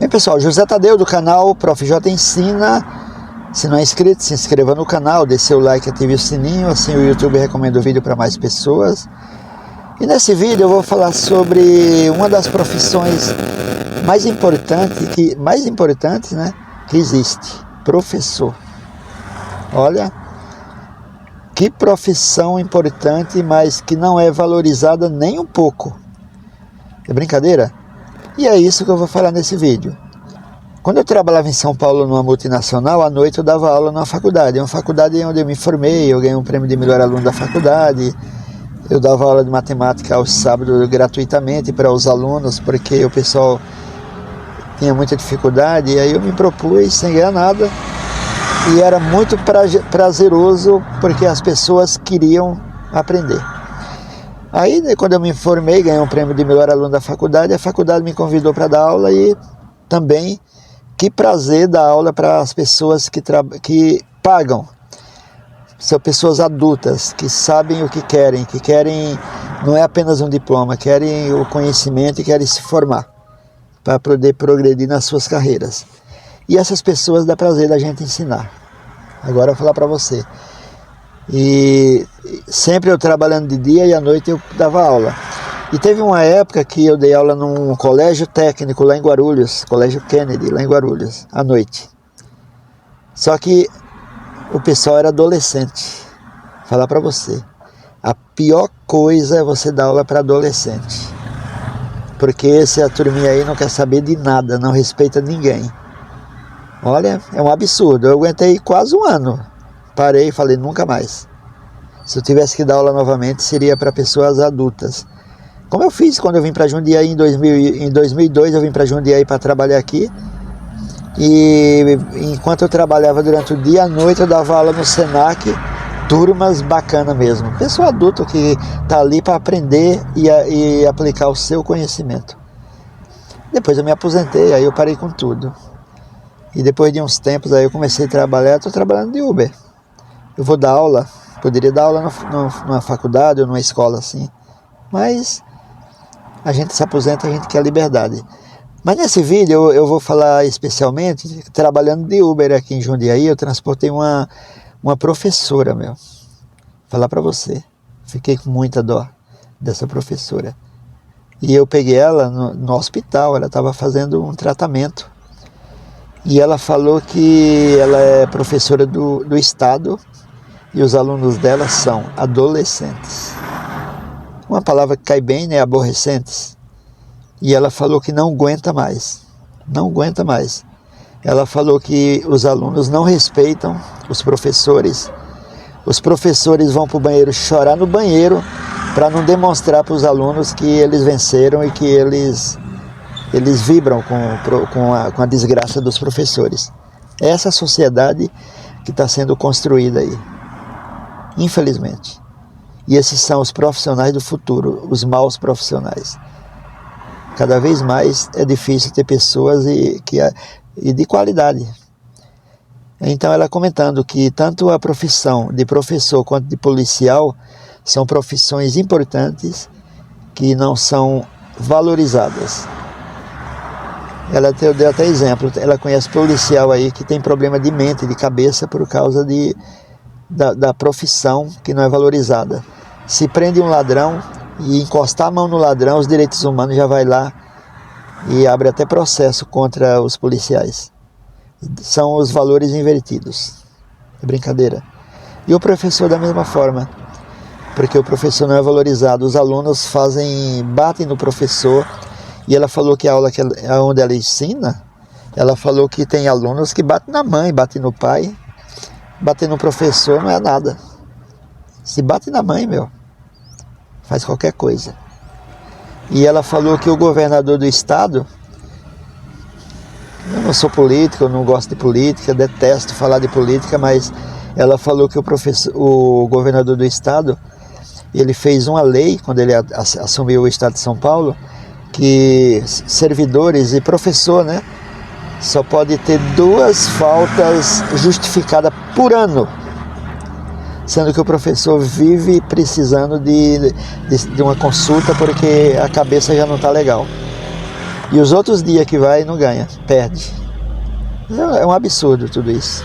Bem, pessoal, José Tadeu do canal Prof. J Ensina. Se não é inscrito, se inscreva no canal, dê seu like, ative o sininho, assim o YouTube recomenda o vídeo para mais pessoas. E nesse vídeo eu vou falar sobre uma das profissões mais importantes, né, que existe: professor. Olha, que profissão importante, mas que não é valorizada nem um pouco. É brincadeira? E é isso que eu vou falar nesse vídeo. Quando eu trabalhava em São Paulo numa multinacional, à noite eu dava aula numa faculdade. É uma faculdade onde eu me formei, eu ganhei um prêmio de melhor aluno da faculdade. Eu dava aula de matemática aos sábados gratuitamente para os alunos, porque o pessoal tinha muita dificuldade. E aí eu me propus sem ganhar nada. E era muito prazeroso, porque as pessoas queriam aprender. Aí, quando eu me formei, ganhei um prêmio de melhor aluno da faculdade, a faculdade me convidou para dar aula e também, que prazer dar aula para as pessoas que pagam. São pessoas adultas, que sabem o que querem não é apenas um diploma, querem o conhecimento e querem se formar para poder progredir nas suas carreiras. E essas pessoas dá prazer da gente ensinar. Agora eu vou falar para você. E sempre eu trabalhando de dia e à noite eu dava aula. E teve uma época que eu dei aula num colégio técnico lá em Guarulhos, Colégio Kennedy, lá em Guarulhos, à noite. Só que o pessoal era adolescente. Vou falar para você, a pior coisa é você dar aula para adolescente. Porque essa turminha aí não quer saber de nada, não respeita ninguém. Olha, é um absurdo. Eu aguentei quase um ano. Parei e falei, nunca mais. Se eu tivesse que dar aula novamente, seria para pessoas adultas. Como eu fiz quando eu vim para Jundiaí em 2002, eu vim para Jundiaí para trabalhar aqui. E enquanto eu trabalhava durante o dia, à noite eu dava aula no Senac, turmas bacana mesmo. Pessoa adulta que está ali para aprender e aplicar o seu conhecimento. Depois eu me aposentei, aí eu parei com tudo. E depois de uns tempos aí eu comecei a trabalhar, estou trabalhando de Uber. Eu vou dar aula, poderia dar aula numa faculdade ou numa escola assim, mas a gente se aposenta, a gente quer liberdade. Mas nesse vídeo eu vou falar especialmente, trabalhando de Uber aqui em Jundiaí, eu transportei uma professora, meu. Vou falar para você, fiquei com muita dó dessa professora. E eu peguei ela no hospital, ela estava fazendo um tratamento. E ela falou que ela é professora do estado e os alunos dela são adolescentes. Uma palavra que cai bem, né? Aborrecentes. E ela falou que não aguenta mais. Não aguenta mais. Ela falou que os alunos não respeitam os professores. Os professores vão para o banheiro chorar no banheiro para não demonstrar para os alunos que eles venceram e que eles vibram com a desgraça dos professores. É essa sociedade que está sendo construída aí, infelizmente. E esses são os profissionais do futuro, os maus profissionais. Cada vez mais é difícil ter pessoas e de qualidade. Então ela comentando que tanto a profissão de professor quanto de policial são profissões importantes que não são valorizadas. Ela deu até exemplo, ela conhece policial aí que tem problema de mente, de cabeça, por causa da profissão que não é valorizada. Se prende um ladrão e encostar a mão no ladrão, os direitos humanos já vai lá e abre até processo contra os policiais. São os valores invertidos. É brincadeira. E o professor da mesma forma, porque o professor não é valorizado. Os alunos batem no professor. E ela falou que a aula onde ela ensina, ela falou que tem alunos que batem na mãe, batem no pai. Bater no professor não é nada. Se bate na mãe, meu, faz qualquer coisa. E ela falou que o governador do estado, eu não sou político, eu não gosto de política, detesto falar de política, mas ela falou que o governador do estado, ele fez uma lei, quando ele assumiu o estado de São Paulo, que servidores e professor, né, só pode ter 2 faltas justificadas por ano, sendo que o professor vive precisando de uma consulta porque a cabeça já não está legal. E os outros dias que vai não ganha, perde. É um absurdo tudo isso.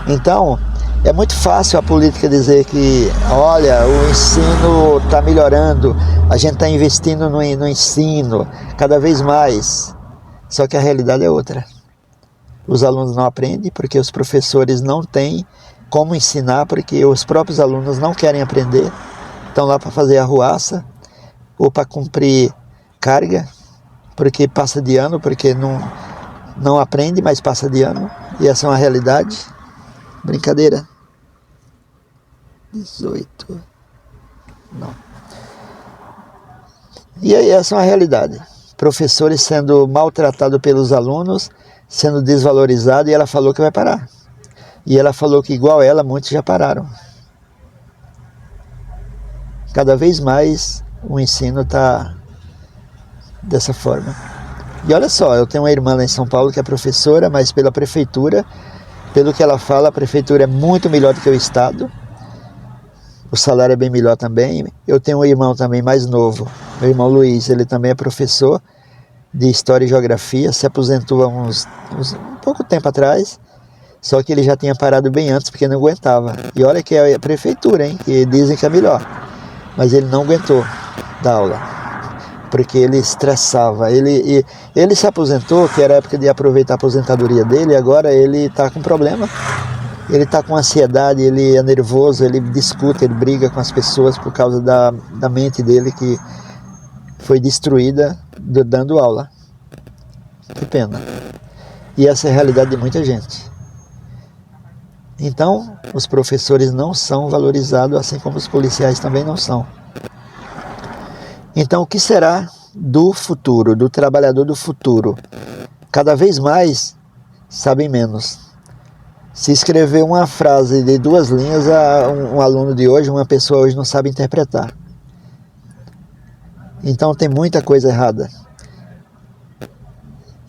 Então, é muito fácil a política dizer que, olha, o ensino está melhorando, a gente está investindo no ensino cada vez mais. Só que a realidade é outra. Os alunos não aprendem porque os professores não têm como ensinar, porque os próprios alunos não querem aprender, estão lá para fazer arruaça ou para cumprir carga, porque passa de ano, porque não aprende, mas passa de ano, e essa é uma realidade. Brincadeira. 18. Não. E aí essa é uma realidade. Professores sendo maltratados pelos alunos, sendo desvalorizados, e ela falou que vai parar. E ela falou que igual ela, muitos já pararam. Cada vez mais o ensino está dessa forma. E olha só, eu tenho uma irmã lá em São Paulo que é professora, mas pela prefeitura, pelo que ela fala, a prefeitura é muito melhor do que o Estado. O salário é bem melhor também. Eu tenho um irmão também mais novo, meu irmão Luiz, ele também é professor de História e Geografia, se aposentou há um pouco tempo atrás, só que ele já tinha parado bem antes porque não aguentava. E olha que é a prefeitura, hein, que dizem que é melhor, mas ele não aguentou dar aula, porque ele estressava. Ele se aposentou, que era a época de aproveitar a aposentadoria dele, e agora ele está com problema. Ele está com ansiedade, ele é nervoso, ele discute, ele briga com as pessoas por causa da mente dele que foi destruída dando aula. Que pena. E essa é a realidade de muita gente. Então, os professores não são valorizados, assim como os policiais também não são. Então, o que será do futuro, do trabalhador do futuro? Cada vez mais sabem menos. Se escrever uma frase de 2 linhas, um aluno de hoje, uma pessoa hoje não sabe interpretar. Então tem muita coisa errada.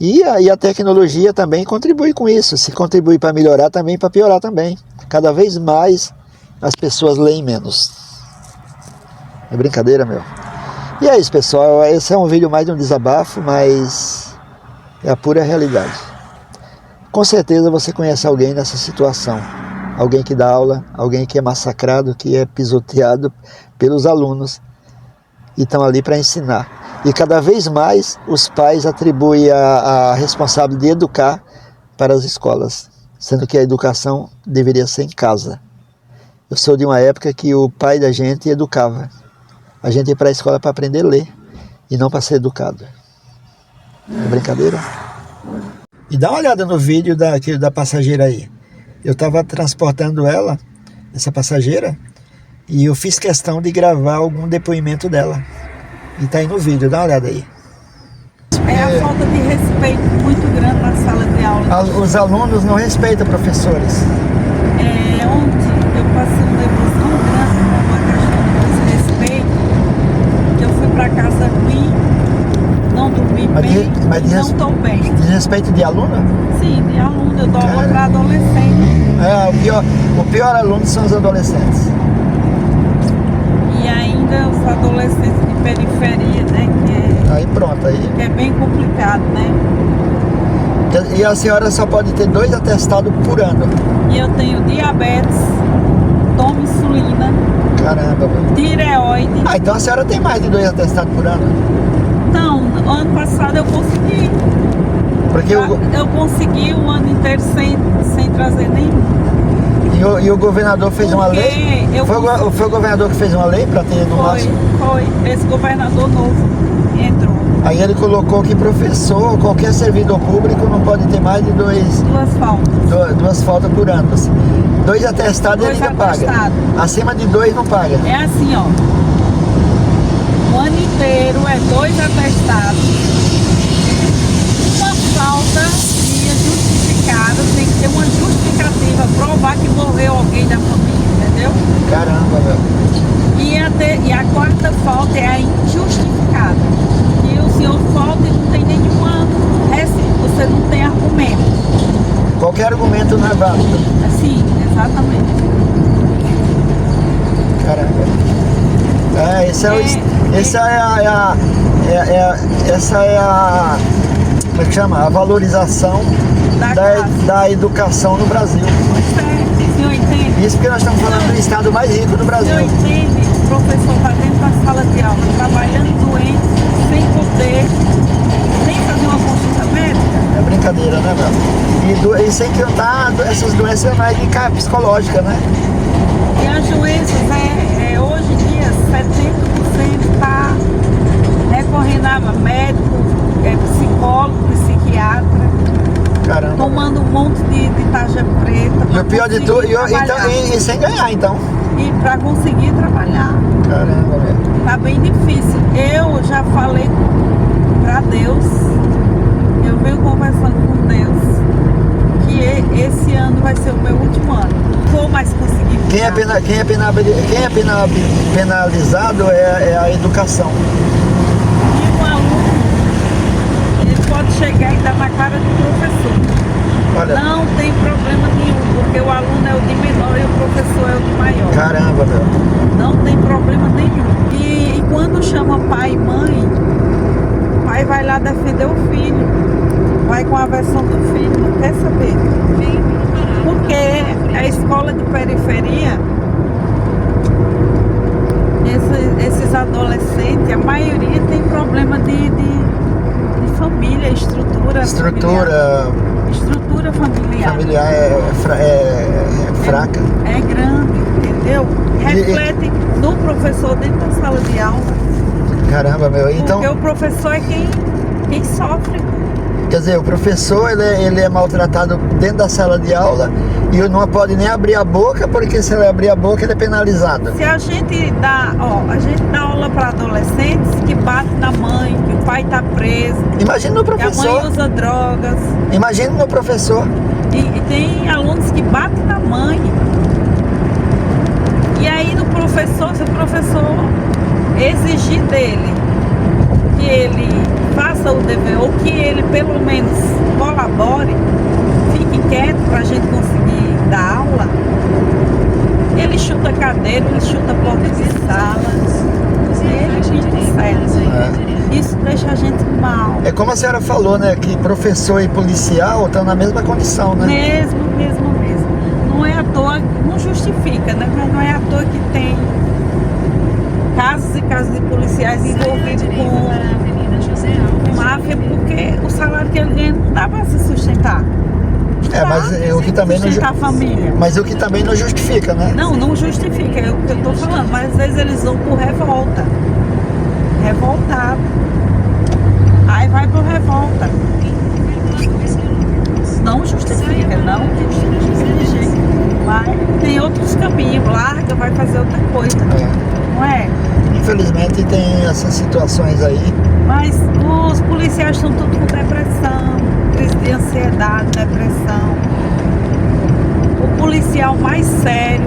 E a tecnologia também contribui com isso. Se contribui para melhorar, também para piorar também. Cada vez mais as pessoas leem menos. É brincadeira, meu. E é isso, pessoal. Esse é um vídeo mais de um desabafo, mas é a pura realidade. Com certeza você conhece alguém nessa situação. Alguém que dá aula, alguém que é massacrado, que é pisoteado pelos alunos e estão ali para ensinar. E cada vez mais os pais atribuem a responsabilidade de educar para as escolas, sendo que a educação deveria ser em casa. Eu sou de uma época que o pai da gente educava. A gente ia para a escola para aprender a ler e não para ser educado. É brincadeira? E dá uma olhada no vídeo da passageira aí. Eu estava transportando ela, essa passageira, e eu fiz questão de gravar algum depoimento dela. E tá aí no vídeo, dá uma olhada aí. É a falta de respeito muito grande na sala de aula. Os alunos não respeitam professores. Ontem eu passei uma emoção grande com uma questão de desrespeito, que eu fui para casa ruim, não dormi bem, não estou bem. Desrespeito de aluno? Sim, de aluno, eu dou aula para adolescente. O pior aluno são os adolescentes. E ainda os adolescentes de periferia, né? Aí pronto, aí. Que é bem complicado, né? E a senhora só pode ter 2 atestados por ano. E eu tenho diabetes, tomo insulina. Caramba, mano. Tireoide. Então a senhora tem mais de 2 atestados por ano? Não, ano passado eu consegui. Porque eu consegui o ano inteiro sem trazer nenhum. E o governador fez uma lei? Foi o governador que fez uma lei para ter no máximo? Foi. Esse governador novo entrou. Aí ele colocou que professor, qualquer servidor público não pode ter mais de 2 faltas. 2 faltas por ano. 2 atestados ele já paga. Acima de 2 não paga. É assim, ó. O ano inteiro é 2 atestados. Uma falta justificada, tem que ter uma justificativa, provar que morreu alguém da família, entendeu? Caramba, meu. E a quarta falta é a injustificada. Que o senhor falta e não tem nenhuma, você não tem argumento. Qualquer argumento não é válido. Sim, exatamente. Caramba. Essa é como é que chama? A valorização da educação no Brasil. Pois é, o senhor entende? Isso porque nós estamos falando do estado mais rico do O Brasil. senhor entende? O professor está dentro da sala de aula, trabalhando doente, sem poder nem fazer uma consulta médica. É brincadeira, né, meu? E sem contar essas doenças mais de psicológica, né? E as doenças, hoje em dia, 70% está recorrendo a médico, psicólogo, psiquiatra. Caramba. Tomando um monte de tarja preta. E o pior de tudo, e sem ganhar, então. E para conseguir trabalhar. Caramba, velho. Tá bem difícil. Eu já falei para Deus, eu venho conversando com Deus, que esse ano vai ser o meu último ano. Não vou mais conseguir. Quem é penalizado é a educação. E um aluno, ele pode chegar e dar na cara do professor. Olha. Não tem problema nenhum, porque o aluno é o de menor e o professor é o de maior. Caramba, meu. Não tem problema nenhum. E quando chama pai e mãe, o pai vai lá defender o filho. Vai com a versão do filho, não quer saber. Porque a escola de periferia, esses adolescentes, a maioria tem problema de família, estrutura familiar. Familiar é fraca. É grande, entendeu? Reflete no professor dentro da sala de aula. Caramba, meu. Então, porque o professor é quem sofre. Quer dizer, o professor ele é maltratado dentro da sala de aula e não pode nem abrir a boca, porque se ele abrir a boca ele é penalizado. Se a gente dá aula para adolescentes que bate na mãe, que o pai está preso, imagina no professor. Que a mãe usa drogas. Imagina no professor. E tem alunos que batem na mãe. E aí no professor, se o professor exigir dele que ele faça o dever, ou que ele pelo menos colabore, fique quieto para a gente conseguir dar aula, ele chuta cadeira, ele chuta porta de sala, ele fica certo. Isso deixa a gente mal. É como a senhora falou, né, que professor e policial estão na mesma condição, né? Mesmo. Não é à toa, não justifica, né? Mas não é à toa que tem casos e casos de policiais envolvidos com máfia, porque o salário que ele ganha não dá para se sustentar. Mas o que também sustentar a família. Mas o que também não justifica, né? Não justifica, é o que eu tô falando, mas às vezes eles vão por revolta. Revoltado. Aí vai por revolta. Não justifica de jeito. Mas tem outros caminhos, larga, vai fazer outra coisa. Não é? Infelizmente tem essas situações aí. Mas os policiais estão todos com depressão, crise de ansiedade, depressão. O policial mais sério,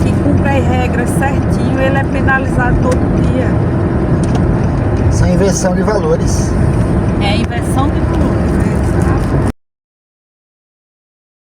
que cumpre as regras certinho, ele é penalizado todo dia. Essa inversão de valores. É a inversão de valores.